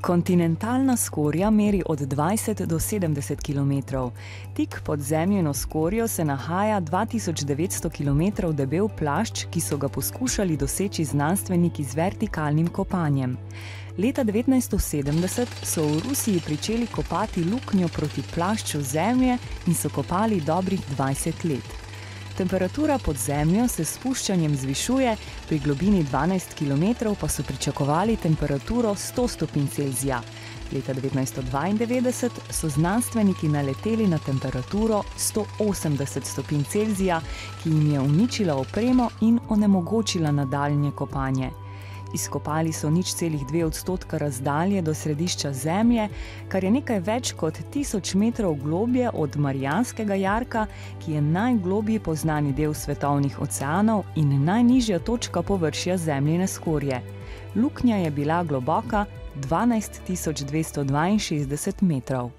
Kontinentalna skorja meri od 20 do 70 km. Tik pod zemljino skorjo se nahaja 2900 km debel plašč, ki so ga poskušali doseči znanstveniki z vertikalnim kopanjem. Leta 1970 so v Rusiji pričeli kopati luknjo proti plašču zemlje in so kopali dobrih 20 let. Temperatura pod zemljo se s spuščanjem zvišuje, pri globini 12 km pa so pričakovali temperaturo 100 stopinj Celzija. Leta 1992 so znanstveniki naleteli na temperaturo 180 stopinj Celzija, ki jim je uničila opremo in onemogočila nadaljnje kopanje. Izkopali so 0,2% razdalje do središča Zemlje, kar je nekaj več kot 1000 metrov globlje od Marijanskega jarka, ki je najgloblji poznani del svetovnih oceanov in najnižja točka površja Zemljine skorje. Luknja je bila globoka 12 262 metrov.